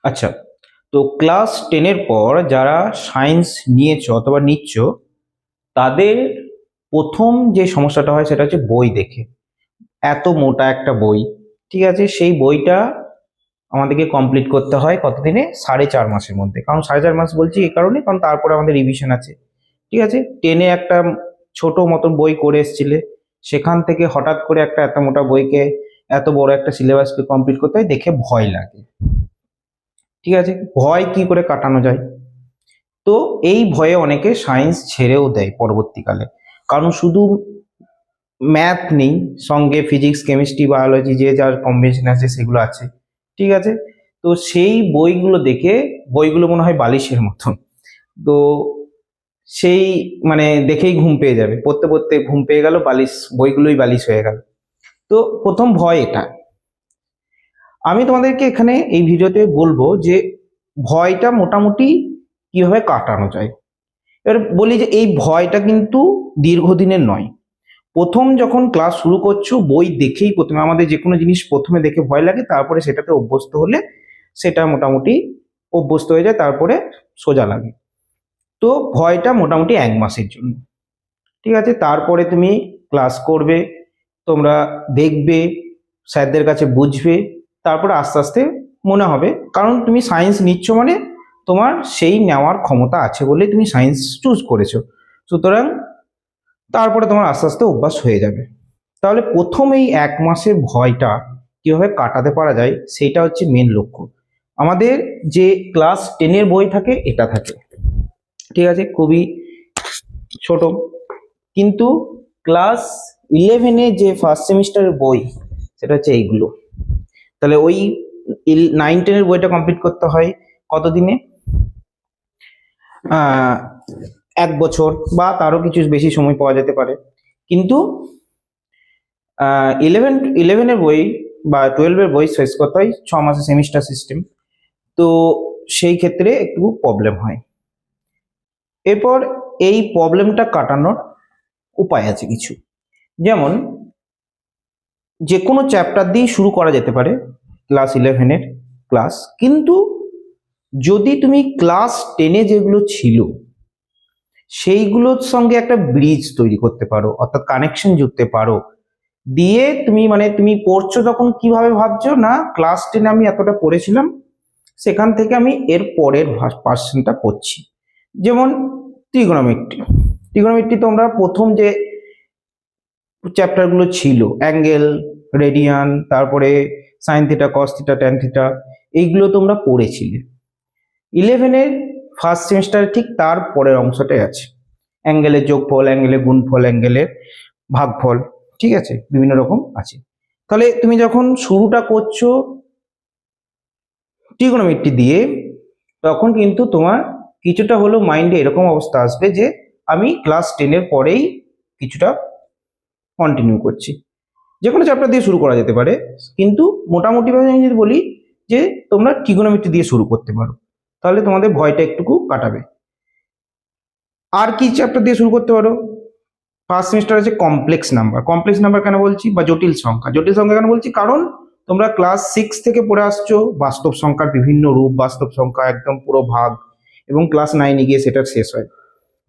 আচ্ছা, তো ক্লাস 10 এর পর যারা সায়েন্স নিয়েছো অথবা নিচ্ছ, তাদের প্রথম যে সমস্যাটা হয় সেটা হচ্ছে বই দেখে। এত মোটা একটা বই, ঠিক আছে? সেই বইটা আমাদেরকে কমপ্লিট করতে হয় কতদিনে? 4.5 মাসের মধ্যে। কারণ 4.5 মাস বলছি এই কারণে, কারণ তারপরে আমাদের রিভিশন আছে, ঠিক আছে? 10-এ একটা ছোট মতন বই করে এসছিলে, সেখান থেকে হঠাৎ করে একটা এত মোটা বইকে, এত বড় একটা সিলেবাসকে কমপ্লিট করতে হয়, দেখে ভয় লাগে, ঠিক আছে? ভয় কি করে কাটানো যায়? তো এই ভয়ে অনেকে সায়েন্স ছেড়েও দেয় পরবর্তীকালে। কারণ শুধু ম্যাথ নেই, সঙ্গে ফিজিক্স, কেমিস্ট্রি, বায়োলজি যে যার কম্বিনেশন আছে সেগুলো আছে, ঠিক আছে? তো সেই বইগুলো দেখে, বইগুলো মনে হয় বালিশের মতন। তো সেই মানে দেখেই ঘুম পেয়ে যাবে, পড়তে পড়তে ঘুম পেয়ে গেল, বালিশ, বইগুলোই বালিশ হয়ে গেল। তো প্রথম ভয় এটা। আমি তোমাদেরকে এখানে এই ভিডিওতে বলবো যে ভয়টা মোটামুটি কিভাবে কাটানো যায়। এবার বলি যে এই ভয়টা কিন্তু দীর্ঘদিনের নয়। প্রথম যখন ক্লাস শুরু করছো, বই দেখেই প্রথমে, আমাদের যে কোনো জিনিস প্রথমে দেখে ভয় লাগে, তারপরে সেটাতে অভ্যস্ত হলে সেটা মোটামুটি অভ্যস্ত হয়ে যায়, তারপরে সোজা লাগে। তো ভয়টা মোটামুটি 1 মাসের জন্য, ঠিক আছে? তারপরে তুমি ক্লাস করবে, তোমরা দেখবে, স্যারদের কাছে বুঝবে, তারপরে আস্তে আস্তে মনে হবে। কারণ তুমি সায়েন্স নিচ্ছ মানে তোমার সেই নেওয়ার ক্ষমতা আছে বলেই তুমি সায়েন্স চুজ করেছো। সুতরাং তারপরে তোমার আস্তে আস্তে অভ্যাস হয়ে যাবে। তাহলে প্রথম এই 1 মাসের ভয়টা কিভাবে কাটাতে পারা যায়, সেইটা হচ্ছে মেন লক্ষ্য। আমাদের যে ক্লাস 10-এর বই থাকে, এটা থাকে, ঠিক আছে? খুবই ছোট। কিন্তু ক্লাস 11-এ যে ফার্স্ট সেমিস্টারের বই, সেটা হচ্ছে এইগুলো। তাহলে ওই 9-10-এর বইটা কমপ্লিট করতে হয় কতদিনে? 1 বছর বা তারও কিছু বেশি সময় পাওয়া যেতে পারে। কিন্তু ইলেভেনের বই বা 12-এর বই শেষ করতে হয় 6 মাসের সেমিস্টার সিস্টেম। তো সেই ক্ষেত্রে একটু প্রবলেম হয়। এরপর এই প্রবলেমটা কাটানোর উপায় আছে কিছু। যেমন যে কোনো চ্যাপ্টার দিয়েই শুরু করা যেতে পারে ক্লাস 11-এর ক্লাস। কিন্তু যদি তুমি ক্লাস 10-এ যেগুলো ছিল সেইগুলোর সঙ্গে একটা ব্রিজ তৈরি করতে পারো, অর্থাৎ কানেকশন জুড়তে পারো, দিয়ে তুমি মানে তুমি পড়ছো তখন কিভাবে ভাবছো, না ক্লাস 10-এ আমি এতটা পড়েছিলাম, সেখান থেকে আমি এর পরের পার্সেন্টটা পড়ছি। যেমন ট্রিগোনোমেট্রি। ট্রিগোনোমেট্রি তোমরা প্রথম যে চ্যাপ্টারগুলো ছিল, অ্যাঙ্গেল, রেডিয়ান, তারপরে sine theta, cos theta, tan theta, এইগুলো তোমরা পড়েছিলে। 11-এর ফার্স্ট সেমিস্টারে ঠিক তার পরের অংশটাই আছে, অ্যাঙ্গেলের যোগফল, অ্যাঙ্গেলের গুণফল, অ্যাঙ্গেলের ভাগফল, ঠিক আছে? বিভিন্ন রকম আছে। তাহলে তুমি যখন শুরুটা করছো ট্রিগোনোমেট্রি দিয়ে, তখন কিন্তু তোমার কিছুটা হলেও মাইন্ডে এরকম অবস্থা আসবে যে আমি ক্লাস 10-এর পরেই কিছুটা কন্টিনিউ করছি। যে কোনো চ্যাপ্টার দিয়ে শুরু করা যেতে পারে, কিন্তু মোটামুটিভাবে আমি যদি বলি যে তোমরা ট্রিগোনোমেট্রি দিয়ে শুরু করতে পারো, তাহলে তোমাদের ভয়টা একটুকু কাটাবে। আর কি চ্যাপ্টার দিয়ে শুরু করতে পারো? ফার্স্ট সেমিস্টার আছে কমপ্লেক্স নাম্বার। কমপ্লেক্স নাম্বার কেন বলছি, বা জটিল সংখ্যা। জটিল সংখ্যা কেন বলছি, কারণ তোমরা ক্লাস 6 থেকে পড়ে আসছো বাস্তব সংখ্যার বিভিন্ন রূপ, বাস্তব সংখ্যা একদম পুরো ভাগ, এবং ক্লাস 9-এ গিয়ে সেটা শেষ হয়।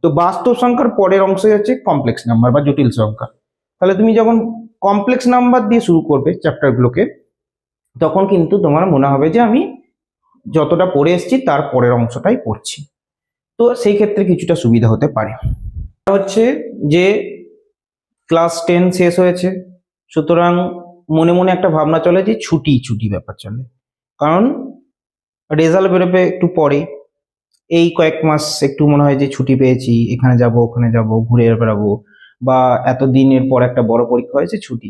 তো বাস্তব সংখ্যার পরের অংশই হচ্ছে কমপ্লেক্স নাম্বার বা জটিল সংখ্যা। তাহলে তুমি যখন কমপ্লেক্স নাম্বার দিয়ে শুরু করবে চ্যাপ্টারগুলোকে, তখন কিন্তু তোমার মনে হবে যে আমি যতটা পড়ে এসেছি তার পরের অংশটাই পড়ছি। তো সেই ক্ষেত্রে কিছুটা সুবিধা হতে পারে। হচ্ছে যে ক্লাস 10 শেষ হয়েছে, সুতরাং মনে মনে একটা ভাবনা চলে যে ছুটি ছুটি ব্যাপার চলে। কারণ রেজাল্ট বেরোবে একটু পরে, এই কয়েক মাস একটু মনে হয় যে ছুটি পেয়েছি, এখানে যাব ওখানে যাব, ঘুরে বেড়াবো, বা এতদিনের পর একটা বড় পরীক্ষা হয়েছে, ছুটি।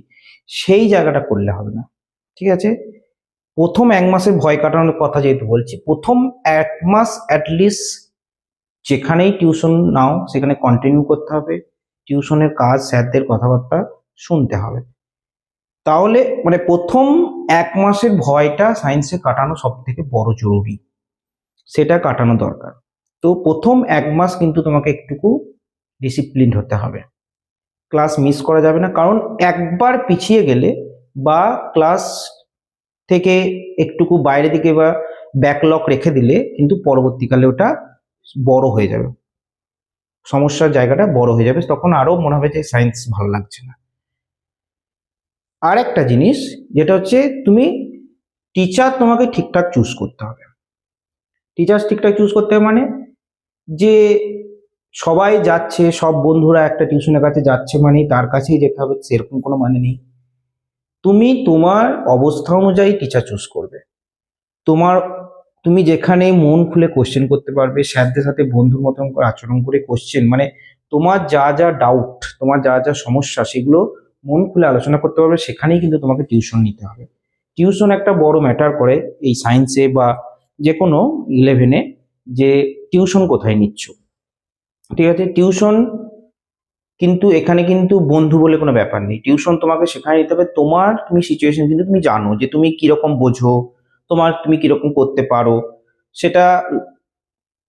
সেই জায়গাটা করলে হবে না, ঠিক আছে? প্রথম 1 মাসের ভয় কাটানোর কথা যেহেতু বলছি, প্রথম 1 মাস অ্যাটলিস্ট যেখানেই টিউশন নাও সেখানে কন্টিনিউ করতে হবে। টিউশনের কাজ, স্যারদের কথাবার্তা শুনতে হবে। তাহলে মানে প্রথম 1 মাসের ভয়টা সায়েন্সে কাটানো সব থেকে বড় জরুরি, সেটা কাটানো দরকার। তো প্রথম 1 মাস কিন্তু তোমাকে একটুকু ডিসিপ্লিন হতে হবে, ক্লাস মিস করা যাবে না। কারণ একবার পিছিয়ে গেলে বা ক্লাস থেকে একটুকু বাইরে দিকে বা ব্যাকলগ রেখে দিলে কিন্তু পরবর্তীকালে ওটা বড় হয়ে যাবে, সমস্যার জায়গাটা বড় হয়ে যাবে, তখন আরো মনে হবে যে সায়েন্স ভালো লাগছে না। আর একটা জিনিস যেটা হচ্ছে তুমি টিচার তোমাকে ঠিকঠাক চুজ করতে হবে। টিচার ঠিকঠাক চুজ করতে হবে মানে যে সবাই যাচ্ছে, সব বন্ধুরা একটা টিউশনের কাছে যাচ্ছে মানে তার কাছেই যেতে হবে সেরকম কোনো মানে নেই। তুমি তোমার অবস্থা অনুযায়ী টিচার চুজ করবে। তোমার তুমি যেখানে মন খুলে কোশ্চেন করতে পারবে, স্যারদের সাথে বন্ধুর মতন করে আচরণ করে কোশ্চেন মানে তোমার যা যা ডাউট, তোমার যা যা সমস্যা সেগুলো মন খুলে আলোচনা করতে পারবে, সেখানেই কিন্তু তোমাকে টিউশন নিতে হবে। টিউশন একটা বড় ম্যাটার করে এই সায়েন্সে বা যে কোনো 11-এ, যে টিউশন কোথায় নিচ্ছ। ঠিক আছে, টিউশন কিন্তু এখানে কিন্তু বন্ধু বলে কোনো ব্যাপার নেই। টিউশন তোমাকে সেখানে নিতে হবে তোমার, তুমি সিচুয়েশন কিন্তু তুমি জানো যে তুমি কিরকম বোঝো, তুমি কিরকম করতে পারো। সেটা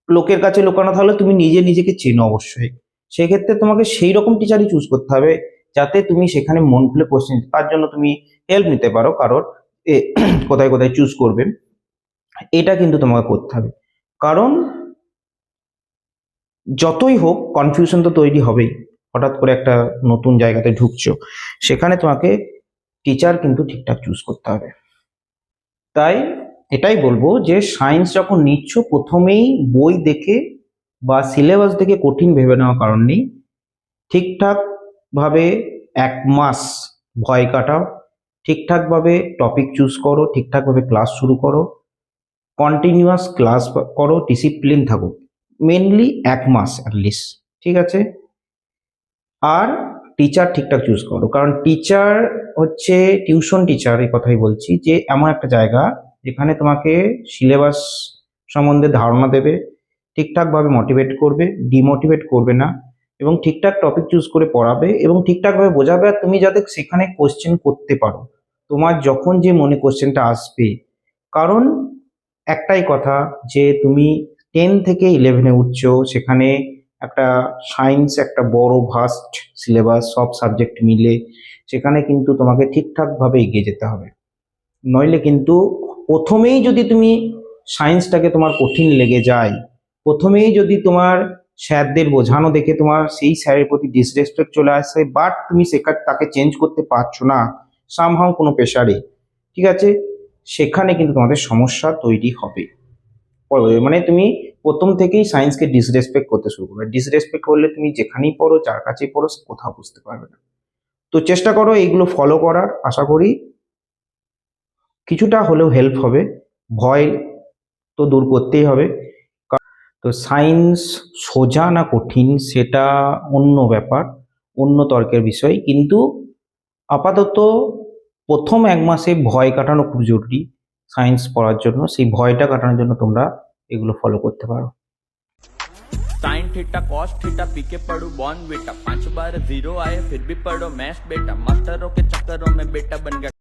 লোকের কাছে লুকানো থাকলে তুমি নিজে নিজেকে চেনো অবশ্যই। সেক্ষেত্রে তোমাকে সেই রকম টিচারই চুজ করতে হবে যাতে তুমি সেখানে মন খুলে কোশ্চেন, তার জন্য তুমি হেল্প নিতে পারো কারোর, কোথায় কোথায় চুজ করবে, এটা কিন্তু তোমাকে করতে হবে। কারণ যতই হোক কনফিউশন তো তৈরি হবেই, হঠাৎ করে একটা নতুন জায়গাতে ঢুকছো, সেখানে তোমাকে টিচার কিন্তু ঠিকঠাক চুজ করতে হবে। তাই এটাই বলবো যে সায়েন্স যখন নিচ্ছ প্রথমেই বই দেখে বা সিলেবাস দেখে কঠিন ভেবে নেওয়ার কারণ নেই। ঠিকঠাক ভাবে 1 মাস ভয় কাটাও, ঠিকঠাকভাবে টপিক চুজ করো, ঠিকঠাকভাবে ক্লাস শুরু করো, কন্টিনিউয়াস ক্লাস করো, ডিসিপ্লিন থাকো, মেনলি 1 মাস অ্যাটলিস্ট। ঠিক আছে, আর টিচার ঠিকঠাক চুজ করো, কারণ টিচার হচ্ছে টিউশন টিচার, এই কথাই বলছি যে এমন একটা জায়গা যেখানে তোমাকে সিলেবাস সম্বন্ধে ধারণা দেবে, ঠিকঠাকভাবে মোটিভেট করবে, ডিমোটিভেট করবে না, এবং ঠিকঠাক টপিক চুজ করে পড়াবে এবং ঠিকঠাকভাবে বোঝাবে। আর তুমি যাতে সেখানে কোশ্চেন করতে পারো, তোমার যখন যে মনে কোশ্চেনটা আসবে, কারণ একটাই কথা যে তুমি 10 থেকে 11-এ উঠছো, সেখানে একটা সায়েন্স একটা বড় ভাস্ট সিলেবাস, সব সাবজেক্ট মিলে, সেখানে কিন্তু তোমাকে ঠিকঠাকভাবে এগিয়ে যেতে হবে। নইলে কিন্তু প্রথমেই যদি তুমি সায়েন্সটাকে তোমার কঠিন লেগে যায়, প্রথমেই যদি তোমার স্যারদের বোঝানো দেখে তোমার সেই স্যারের প্রতি ডিসরেসপেক্ট চলে আসে, বাট তুমি তাকে চেঞ্জ করতে পারছো না সামহাও কোনো প্রেশারে, ঠিক আছে, সেখানে কিন্তু তোমাদের সমস্যা তৈরি হবে। মানে তুমি প্রথম থেকেই সায়েন্সকে ডিসরেসপেক্ট করতে শুরু করবে। ডিসরেসপেক্ট করলে তুমি যেখানেই পড়ো, যার কাছেই পড়ো, কোথাও বুঝতে পারবে না। তো চেষ্টা করো এইগুলো ফলো করার, আশা করি কিছুটা হলেও হেল্প হবে। ভয় তো দূর করতেই হবে। তো সায়েন্স সোজা না কঠিন সেটা অন্য ব্যাপার, অন্য তর্কের বিষয়, কিন্তু আপাতত প্রথম 1 মাসে ভয় কাটানো খুব জরুরি সায়েন্স পড়ার জন্য। সেই ভয়টা কাটানোর জন্য তোমরা এগুলো ফলো করতে পারো। साइन थीटा कॉस थीटा पीके पढ़ू बॉर्न बेटा 5 बार 0 आए फिर भी पढ़ो मैथ बेटा मास्टरों के चक्करों में बेटा बन गया।